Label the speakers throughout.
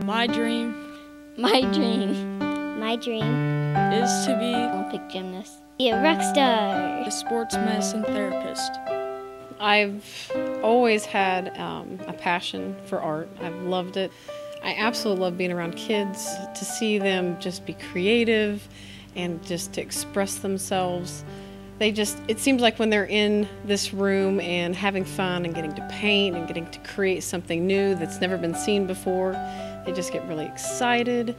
Speaker 1: My dream
Speaker 2: My dream. My dream.
Speaker 1: is to be
Speaker 2: Olympic gymnast. Be a rock star.
Speaker 1: a sports medicine therapist.
Speaker 3: I've always had a passion for art. I've loved it. I absolutely love being around kids, to see them just be creative and just to express themselves. It seems like when they're in this room and having fun and getting to paint and getting to create something new that's never been seen before, they just get really excited.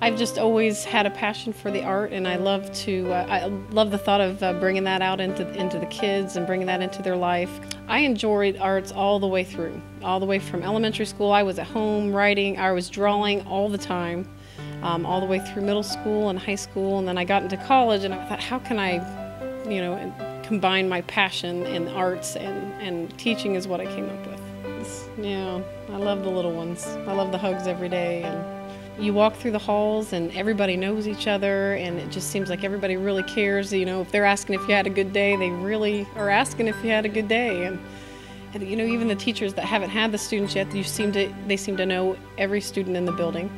Speaker 3: I've just always had a passion for the art, and I love the thought of bringing that out into the kids and bringing that into their life. I enjoyed arts all the way through, all the way from elementary school. I was at home writing, I was drawing all the time, all the way through middle school and high school, and then I got into college and I thought, how can I, combine my passion in arts, and teaching is what I came up with. I love the little ones. I love the hugs every day, and you walk through the halls and everybody knows each other, and it just seems like everybody really cares. If they're asking if you had a good day, they really are asking if you had a good day. And even the teachers that haven't had the students yet, they seem to know every student in the building.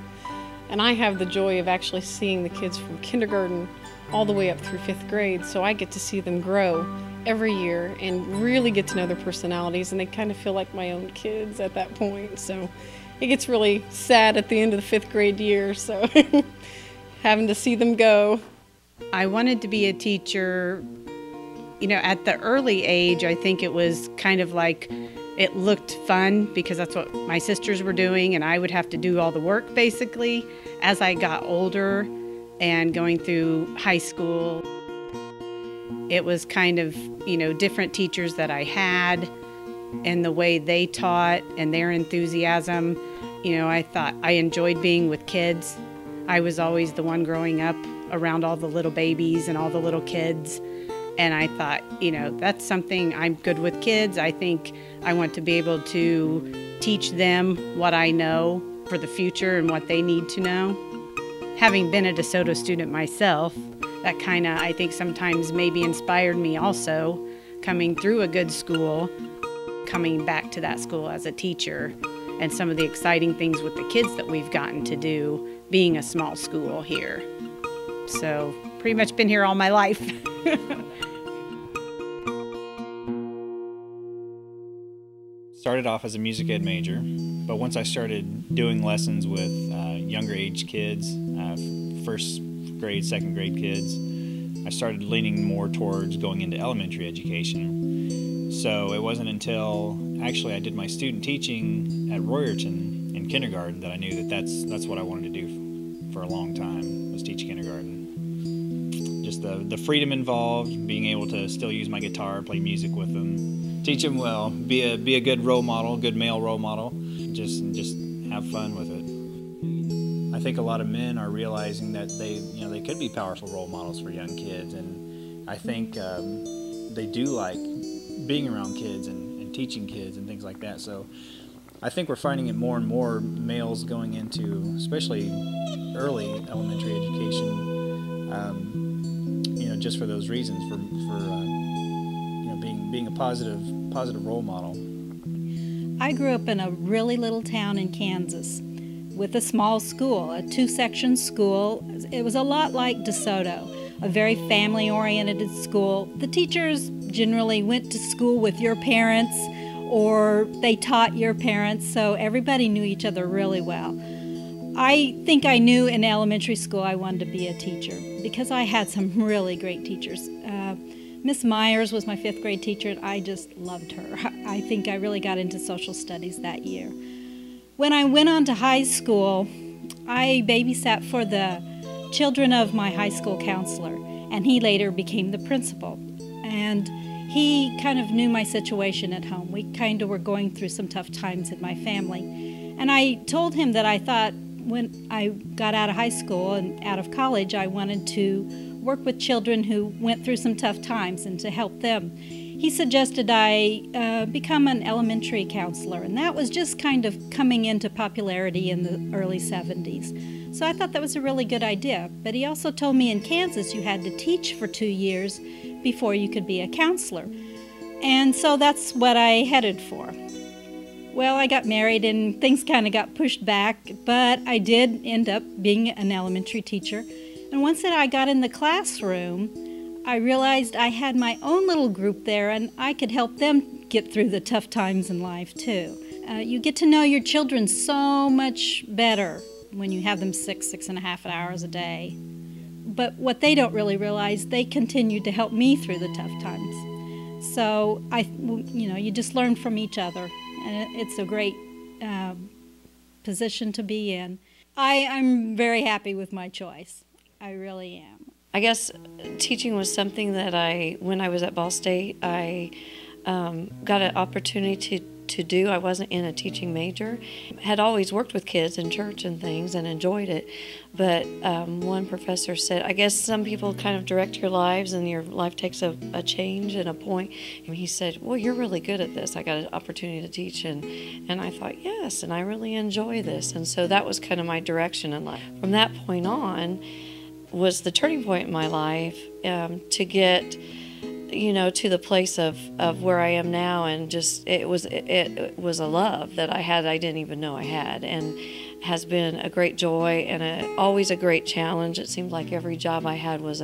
Speaker 3: And I have the joy of actually seeing the kids from kindergarten all the way up through 5th grade, so I get to see them grow every year and really get to know their personalities, and they kind of feel like my own kids at that point. So it gets really sad at the end of the 5th grade year, so having to see them go.
Speaker 4: I wanted to be a teacher, at the early age. I think it was kind of like it looked fun because that's what my sisters were doing, and I would have to do all the work basically. As I got older and going through high school, it was kind of, different teachers that I had and the way they taught and their enthusiasm. I thought I enjoyed being with kids. I was always the one growing up around all the little babies and all the little kids. And I thought, that's something, I'm good with kids. I think I want to be able to teach them what I know for the future and what they need to know. Having been a DeSoto student myself, that kind of, I think, sometimes maybe inspired me also, coming through a good school, coming back to that school as a teacher, and some of the exciting things with the kids that we've gotten to do being a small school here. So pretty much been here all my life.
Speaker 5: Started off as a music ed major, but once I started doing lessons with younger age kids, 1st grade, 2nd grade kids, I started leaning more towards going into elementary education. So it wasn't until actually I did my student teaching at Royerton in kindergarten that I knew that that's what I wanted to do for a long time, was teach kindergarten. Just the freedom involved, being able to still use my guitar, play music with them, teach them well, be a good role model, good male role model, just have fun with it. I think a lot of men are realizing that they could be powerful role models for young kids, and I think they do like being around kids and teaching kids and things like that. So I think we're finding it more and more males going into, especially early elementary education, just for those reasons, for being a positive role model.
Speaker 6: I grew up in a really little town in Kansas with a small school, a 2-section school. It was a lot like DeSoto, a very family-oriented school. The teachers generally went to school with your parents, or they taught your parents, so everybody knew each other really well. I think I knew in elementary school I wanted to be a teacher because I had some really great teachers. Miss Myers was my 5th grade teacher, and I just loved her. I think I really got into social studies that year. When I went on to high school, I babysat for the children of my high school counselor, and he later became the principal. And he kind of knew my situation at home. We kind of were going through some tough times in my family. And I told him that I thought when I got out of high school and out of college, I wanted to work with children who went through some tough times and to help them. He suggested I become an elementary counselor, and that was just kind of coming into popularity in the early 70s. So I thought that was a really good idea. But he also told me in Kansas you had to teach for 2 years before you could be a counselor. And so that's what I headed for. Well, I got married and things kind of got pushed back, but I did end up being an elementary teacher. And once that I got in the classroom, I realized I had my own little group there and I could help them get through the tough times in life too. You get to know your children so much better when you have them 6.5 hours a day. But what they don't really realize, they continued to help me through the tough times. So you just learn from each other, and it's a great position to be in. I'm very happy with my choice. I really am.
Speaker 7: I guess teaching was something that when I was at Ball State, I got an opportunity to do. I wasn't in a teaching major. Had always worked with kids in church and things and enjoyed it. But one professor said, I guess some people kind of direct your lives and your life takes a change and a point. And he said, well, you're really good at this. I got an opportunity to teach. And I thought, yes, and I really enjoy this. And so that was kind of my direction in life. From that point on was the turning point in my life to get to the place of where I am now, and just it was a love that I had I didn't even know I had, and has been a great joy and always a great challenge. It seemed like every job I had was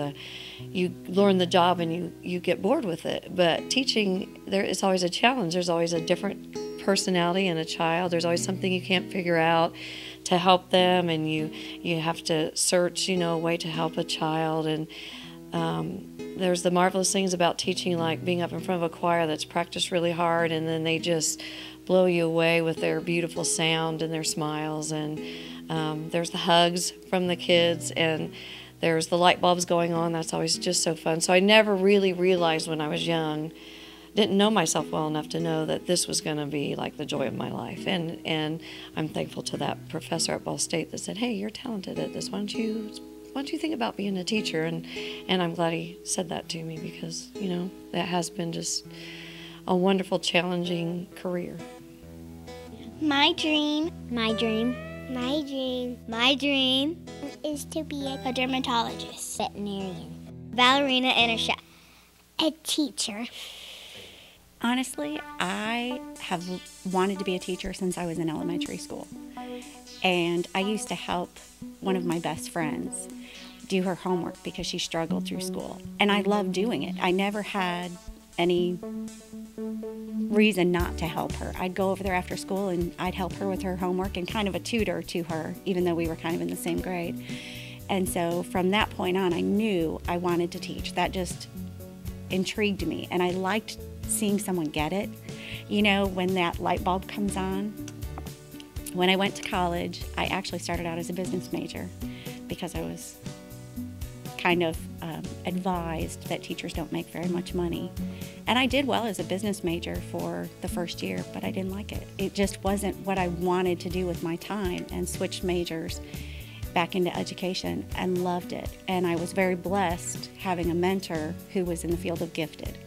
Speaker 7: you learn the job and you get bored with it, but teaching, it's always a challenge. There's always a different personality in a child. There's always something you can't figure out to help them, and you have to search a way to help a child. And there's the marvelous things about teaching, like being up in front of a choir that's practiced really hard, and then they just blow you away with their beautiful sound and their smiles. And there's the hugs from the kids, and there's the light bulbs going on. That's always just so fun. So I never really realized when I was young, didn't know myself well enough to know that this was going to be like the joy of my life. And I'm thankful to that professor at Ball State that said, hey, you're talented at this. Why don't you think about being a teacher? And I'm glad he said that to me, because that has been just a wonderful, challenging career.
Speaker 2: My dream is to be a dermatologist, veterinarian, ballerina, and a chef. A teacher.
Speaker 8: Honestly, I have wanted to be a teacher since I was in elementary school. And I used to help one of my best friends do her homework because she struggled through school. And I loved doing it. I never had any reason not to help her. I'd go over there after school and I'd help her with her homework and kind of a tutor to her, even though we were kind of in the same grade. And so from that point on, I knew I wanted to teach. That just intrigued me. And I liked seeing someone get it. When that light bulb comes on. When I went to college, I actually started out as a business major because I was kind of advised that teachers don't make very much money. And I did well as a business major for the first year, but I didn't like it. It just wasn't what I wanted to do with my time, and switched majors back into education and loved it. And I was very blessed having a mentor who was in the field of gifted.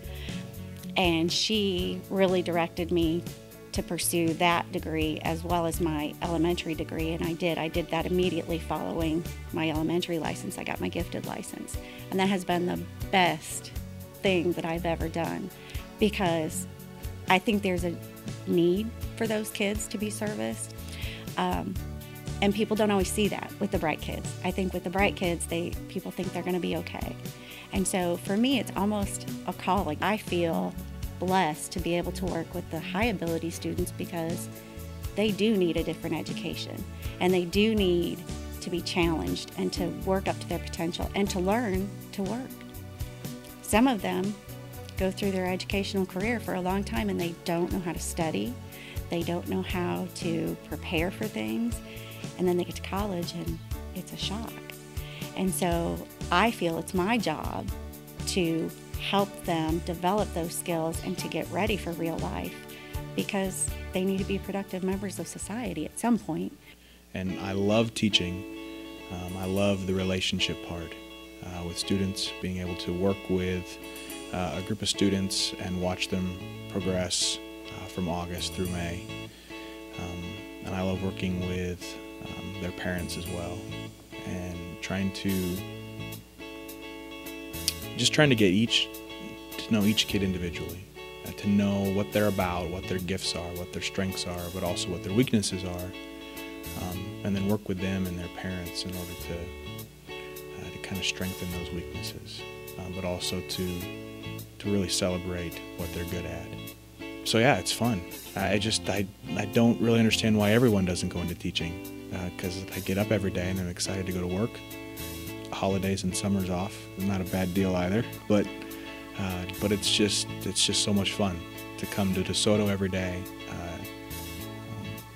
Speaker 8: And she really directed me to pursue that degree as well as my elementary degree, and I did. I did that immediately following my elementary license. I got my gifted license, and that has been the best thing that I've ever done, because I think there's a need for those kids to be serviced, and people don't always see that with the bright kids. I think with the bright kids, people think they're going to be okay, and so for me, it's almost a calling. I feel blessed to be able to work with the high ability students, because they do need a different education, and they do need to be challenged and to work up to their potential and to learn to work. Some of them go through their educational career for a long time and they don't know how to study, they don't know how to prepare for things, and then they get to college and it's a shock. And so I feel it's my job to help them develop those skills and to get ready for real life, because they need to be productive members of society at some point.
Speaker 9: And I love teaching. I love the relationship part with students, being able to work with a group of students and watch them progress from August through May. And I love working with their parents as well, and trying to get to know each kid individually, to know what they're about, what their gifts are, what their strengths are, but also what their weaknesses are, and then work with them and their parents in order to kind of strengthen those weaknesses, but also to really celebrate what they're good at. So yeah, it's fun. I don't really understand why everyone doesn't go into teaching, because I get up every day and I'm excited to go to work. Holidays and summers off, not a bad deal either, but it's just so much fun to come to DeSoto every day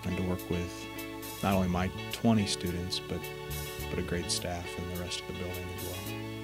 Speaker 9: and to work with not only my 20 students, but a great staff and the rest of the building as well.